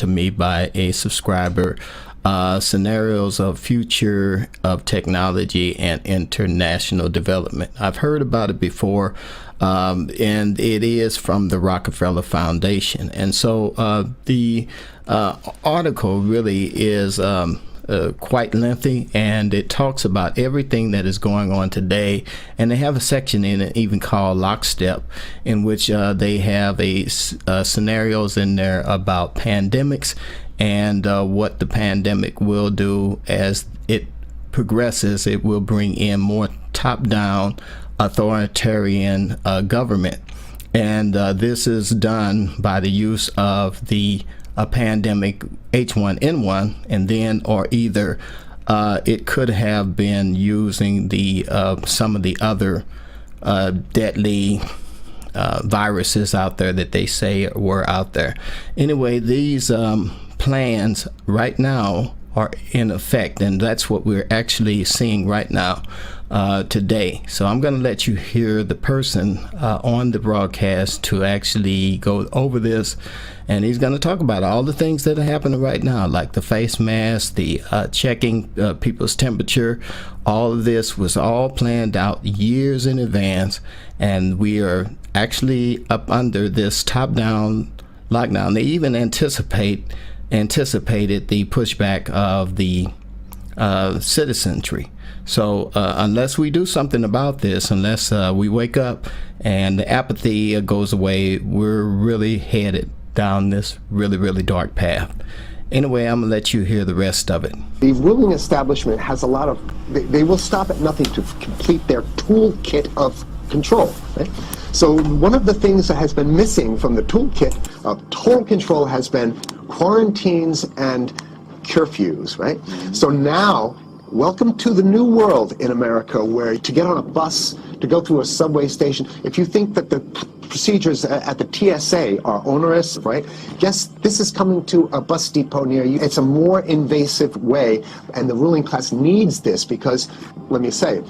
to me by a subscriber, scenarios of future of technology and international development. I've heard about it before, and it is from the Rockefeller Foundation. And so the article really is quite lengthy, and it talks about everything that is going on today. And they have a section in it even called Lockstep, in which they have scenarios in there about pandemics and what the pandemic will do as it progresses. It will bring in more top-down authoritarian government. And this is done by the use of the pandemic H1N1, and then or either it could have been using the some of the other deadly viruses out there that they say were out there. Anyway, these plans right now are in effect, and that's what we're actually seeing right now today. So I'm going to let you hear the person on the broadcast to actually go over this, and he's going to talk about all the things that are happening right now, like the face mask, the checking people's temperature. All of this was all planned out years in advance, and we are actually up under this top-down lockdown. They even anticipated the pushback of the citizenry. So unless we do something about this, unless we wake up and the apathy goes away, we're really headed down this really, really dark path. Anyway, I'm going to let you hear the rest of it. The ruling establishment has a lot of, they will stop at nothing to complete their toolkit of control. Right? So one of the things that has been missing from the toolkit of total control has been quarantines and curfews, right? So now, welcome to the new world in America, where to get on a bus, to go through a subway station, if you think that the procedures at the TSA are onerous, right? Guess this is coming to a bus depot near you. It's a more invasive way, and the ruling class needs this because, let me say,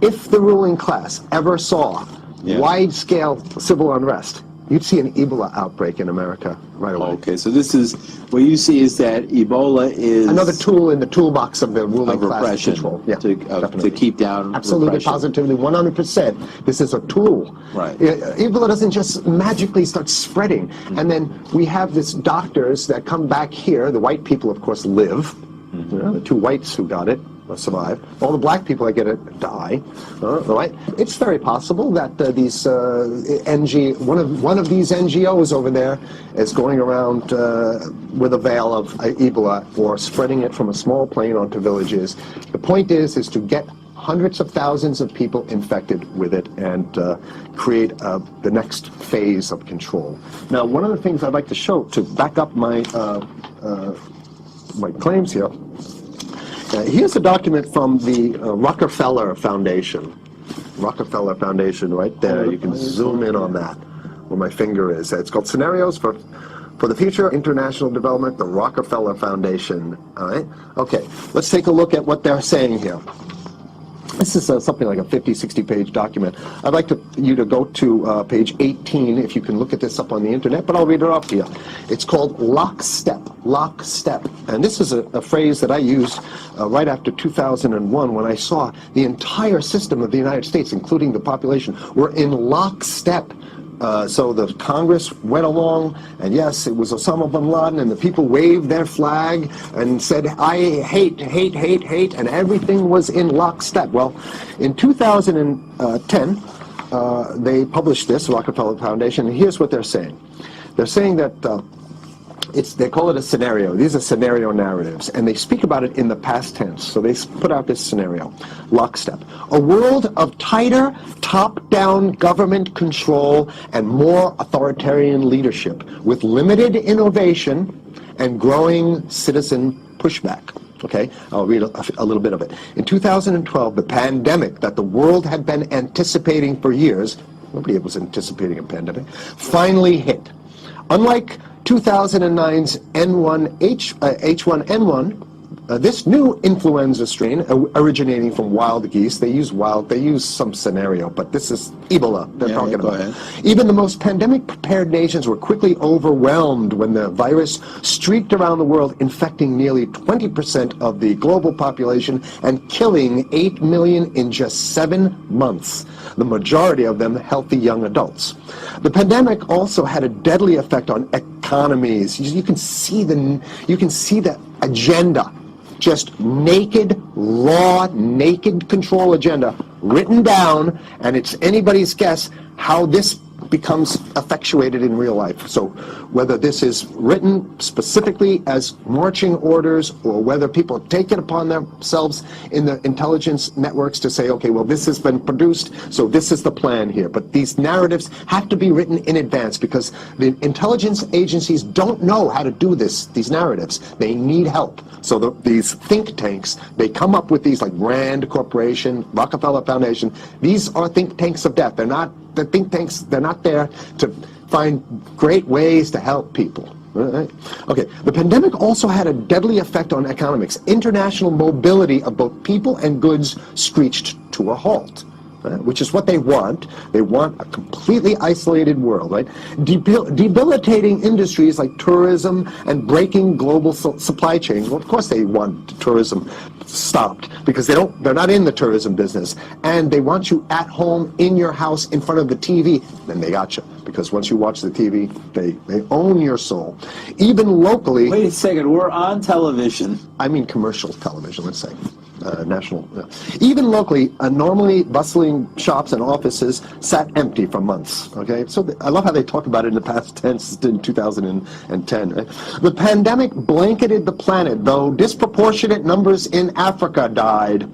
if the ruling class ever saw wide-scale civil unrest, you'd see an Ebola outbreak in America right away. Okay, so this is, what you see is that Ebola is another tool in the toolbox of the ruling class control. Yeah, to keep down absolutely, repression. positively, 100%. This is a tool. Right. Ebola doesn't just magically start spreading. And then we have these doctors that come back here. The white people, of course, live. You know, the two whites who got it survive. All the black people that get it die. Right? It's very possible that these one of these NGOs over there is going around with a veil of Ebola or spreading it from a small plane onto villages. The point is to get hundreds of thousands of people infected with it and create the next phase of control. Now, one of the things I'd like to show to back up my my claims here. Here's a document from the Rockefeller Foundation. Rockefeller Foundation, right there. You can zoom in on that, where my finger is. It's called Scenarios for the Future International Development, the Rockefeller Foundation. All right? Okay, let's take a look at what they're saying here. This is something like a 50, 60-page document. I'd like you to go to page 18, if you can look at this up on the internet, but I'll read it off to you. It's called lockstep, lockstep. And this is a phrase that I used right after 2001 when I saw the entire system of the United States, including the population, were in lockstep. So the Congress went along, and yes, it was Osama bin Laden, and the people waved their flag and said, I hate, hate, hate, hate, and everything was in lockstep. Well, in 2010, they published this, Rockefeller Foundation, and here's what they're saying. They're saying that they call it a scenario. These are scenario narratives, and they speak about it in the past tense. So they put out this scenario, lockstep. A world of tighter, top-down government control and more authoritarian leadership with limited innovation and growing citizen pushback. Okay, I'll read a little bit of it. In 2012, the pandemic that the world had been anticipating for years, nobody was anticipating a pandemic, finally hit. Unlike 2009's H1N1 this new influenza strain originating from wild geese, they use some scenario, but this is Ebola they're talking about. Ahead. Even the most pandemic-prepared nations were quickly overwhelmed when the virus streaked around the world, infecting nearly 20% of the global population and killing 8 million in just 7 months, the majority of them healthy young adults. The pandemic also had a deadly effect on economies. You can see the agenda, just naked, raw, naked control agenda written down, and it's anybody's guess how this becomes effectuated in real life. So whether this is written specifically as marching orders or whether people take it upon themselves in the intelligence networks to say, okay, well, this has been produced, so this is the plan here. But these narratives have to be written in advance because the intelligence agencies don't know how to do these narratives. They need help. So these think tanks, they come up with these like Rand Corporation, Rockefeller Foundation. These are think tanks of death. They're not the think tanks, they're not there to find great ways to help people. Right? Okay, the pandemic also had a deadly effect on economics. International mobility of both people and goods screeched to a halt. Which is what they want. They want a completely isolated world, right? Debilitating industries like tourism and breaking global supply chains. Well, of course they want tourism stopped because they're not in the tourism business, and they want you at home in your house in front of the TV. Then they got you because once you watch the TV, they own your soul. Even locally. Wait a second, we're on television. I mean commercial television, let's say. National. Even locally, normally bustling shops and offices sat empty for months. Okay, so I love how they talk about it in the past tense in 2010. Right? The pandemic blanketed the planet, though disproportionate numbers in Africa died.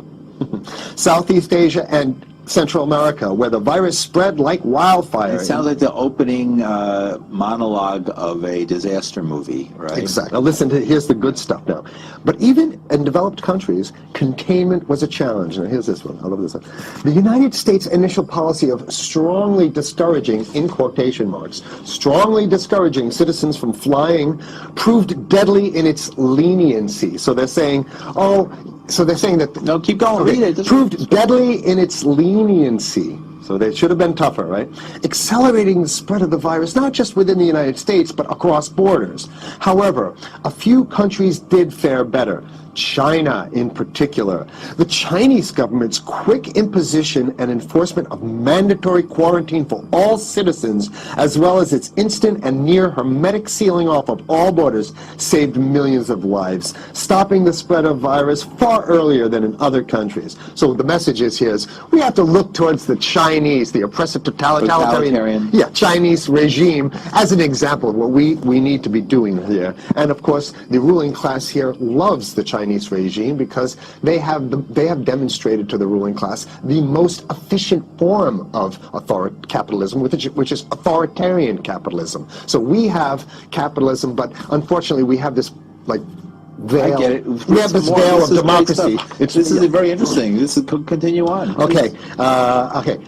Southeast Asia and Central America, where the virus spread like wildfire. It sounds like the opening monologue of a disaster movie, right? Exactly. Now listen, here's the good stuff now. But even in developed countries, containment was a challenge. Now here's this one. I love this one. The United States' initial policy of strongly discouraging, in quotation marks, strongly discouraging citizens from flying proved deadly in its leniency. So they're saying, that... No, keep going. Read it. Proved deadly in its leniency. So they should have been tougher, right? Accelerating the spread of the virus, not just within the United States, but across borders. However, a few countries did fare better. China in particular. The Chinese government's quick imposition and enforcement of mandatory quarantine for all citizens, as well as its instant and near hermetic sealing off of all borders, saved millions of lives, stopping the spread of virus far earlier than in other countries. So the message is here is we have to look towards the Chinese, the oppressive totalitarian Chinese regime as an example of what we need to be doing here. And of course, the ruling class here loves the Chinese regime because they have demonstrated to the ruling class the most efficient form of capitalism, which is authoritarian capitalism. So we have capitalism, but unfortunately we have this veil. I get it. We have this veil of democracy. This is very interesting. This is continue on. Okay.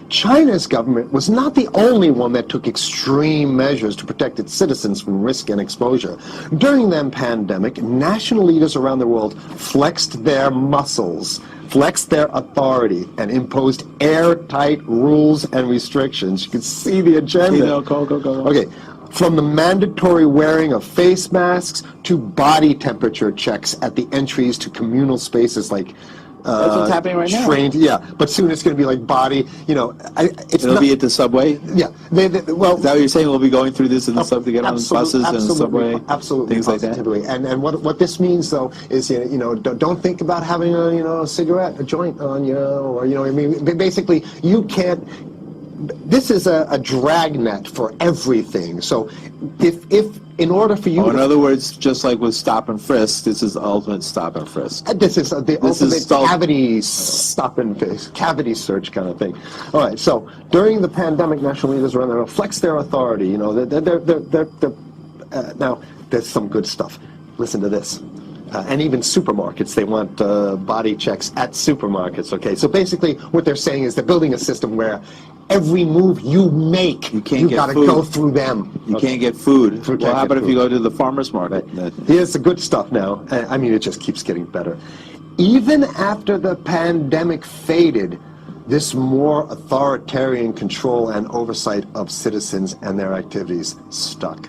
China's government was not the only one that took extreme measures to protect its citizens from risk and exposure. During the pandemic, national leaders around the world flexed their muscles, flexed their authority, and imposed airtight rules and restrictions. You can see the agenda. Go. Okay. From the mandatory wearing of face masks to body temperature checks at the entries to communal spaces like that's what's happening right now. Yeah, but soon it's going to be like body. It'll be at the subway. Yeah, well, is that what you're saying? We'll be going through this in the subway, to get on the buses and the subway, absolutely, things like that. And what this means though is don't think about having a cigarette, a joint on or I mean basically you can't. This is a dragnet for everything. So if in order for you in other words, just like with stop and frisk, this is the ultimate stop and frisk. This is the ultimate cavity stop and frisk, cavity search kind of thing. All right, so during the pandemic, national leaders around the world flexed their authority. Now there's some good stuff. Listen to this. And even supermarkets, they want body checks at supermarkets, okay? So basically what they're saying is they're building a system where every move you make, You can't you get got to food. go through them. You can't get food. Can't Well, how get about if you food. go to the farmer's market? Here's the good stuff now. I mean, it just keeps getting better. Even after the pandemic faded, this more authoritarian control and oversight of citizens and their activities stuck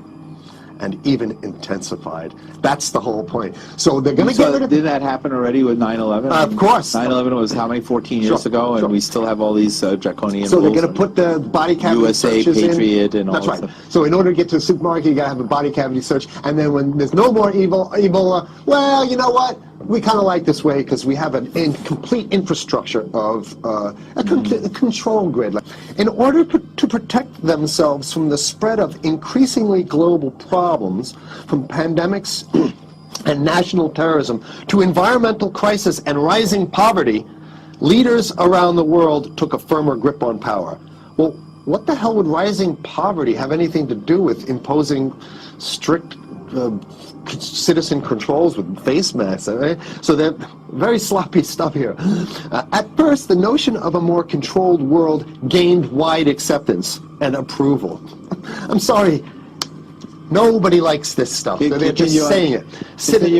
and even intensified. That's the whole point. So they're going to get rid of... Did that happen already with 9/11? Of course. 9/11 was how many, 14 years Sure, ago, and sure. we still have all these draconian So they're rules. going to put the body cavity USA searches Patriot in. and all That's that right. stuff. So in order to get to the supermarket, you got to have a body cavity search. And then when there's no more Ebola, well, you know what? We kind of like this way because we have a complete infrastructure of a control grid. In order to protect themselves from the spread of increasingly global problems, from pandemics and national terrorism to environmental crisis and rising poverty, leaders around the world took a firmer grip on power. Well, what the hell would rising poverty have anything to do with imposing strict citizen controls with face masks? Right? So they're very sloppy stuff here. At first, the notion of a more controlled world gained wide acceptance and approval. I'm sorry. Nobody likes this stuff. They're just saying it.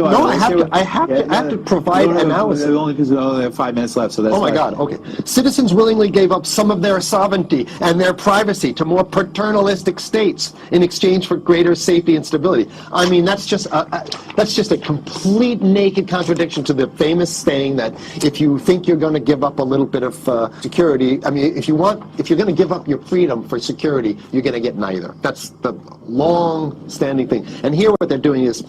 No, I have to provide analysis. Only because we only have 5 minutes left, so that's Oh my God, okay. Citizens willingly gave up some of their sovereignty and their privacy to more paternalistic states in exchange for greater safety and stability. I mean, that's just a complete naked contradiction to the famous saying that if you think you're going to give up a little bit of security, I mean, if you're going to give up your freedom for security, you're going to get neither. That's the long-standing thing. And here what they're doing is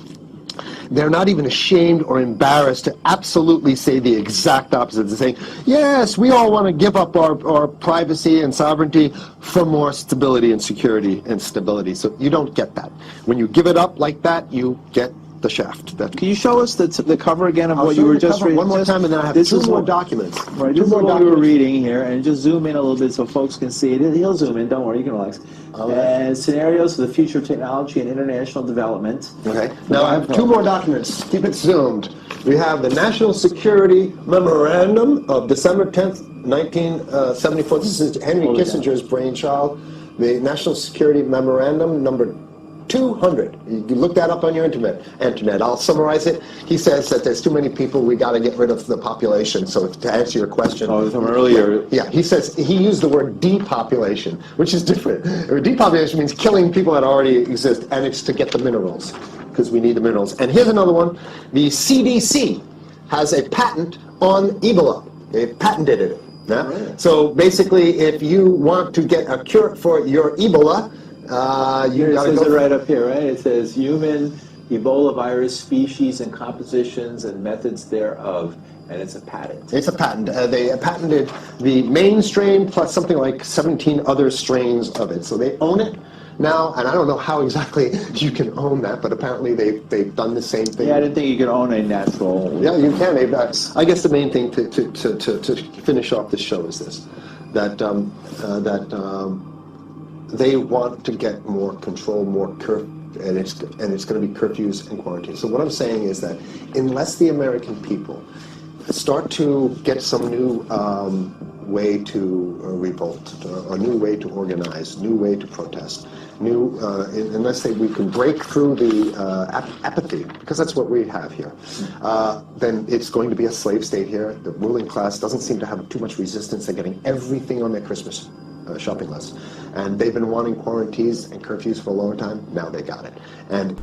they're not even ashamed or embarrassed to absolutely say the exact opposite. They're saying, yes, we all want to give up our privacy and sovereignty for more stability and security and stability. So you don't get that. When you give it up like that, you get the shaft. Can you show us the cover again of I'll what show you were the just cover reading? one more time, and then I have This two is more what- documents. Right, Two this is more what we were documents. reading here, and just zoom in a little bit so folks can see it. He'll zoom in, don't worry, you can relax. And scenarios for the future of technology and international development. Okay. Now I have two more documents. Keep it zoomed. We have the National Security Memorandum of December 10th, 1974. This is Henry Kissinger's brainchild. The National Security Memorandum number 200. You can look that up on your internet. I'll summarize it. He says that there's too many people, we got to get rid of the population. So to answer your question. Oh, from earlier. Yeah, he says, he used the word depopulation, which is different. Depopulation means killing people that already exist, and it's to get the minerals, because we need the minerals. And here's another one. The CDC has a patent on Ebola. They patented it. Yeah? Right. So basically, if you want to get a cure for your Ebola, you It got to says it go. right up here, right? It says human Ebola virus species and compositions and methods thereof, and it's a patent. It's a patent. They patented the main strain plus something like 17 other strains of it. So they own it now, and I don't know how exactly you can own that, but apparently they've done the same thing. Yeah, I didn't think you could own a natural. Yeah, you can. I guess the main thing to finish off this show is this: that they want to get more control, more and it's going to be curfews and quarantine. So what I'm saying is that unless the American people start to get some new way to revolt, a new way to organize, new way to protest, unless we can break through the apathy, because that's what we have here, then it's going to be a slave state here. The ruling class doesn't seem to have too much resistance. They're getting everything on their Christmas shopping list. And they've been wanting quarantines and curfews for a long time. Now they got it. And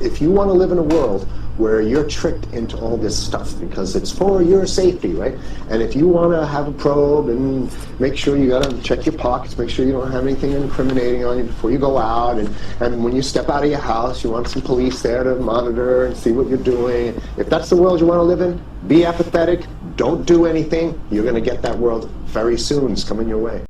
if you want to live in a world where you're tricked into all this stuff because it's for your safety, right? And if you want to have a probe and make sure you got to check your pockets, make sure you don't have anything incriminating on you before you go out, and when you step out of your house, you want some police there to monitor and see what you're doing. If that's the world you want to live in, be apathetic, don't do anything. You're going to get that world very soon. It's coming your way.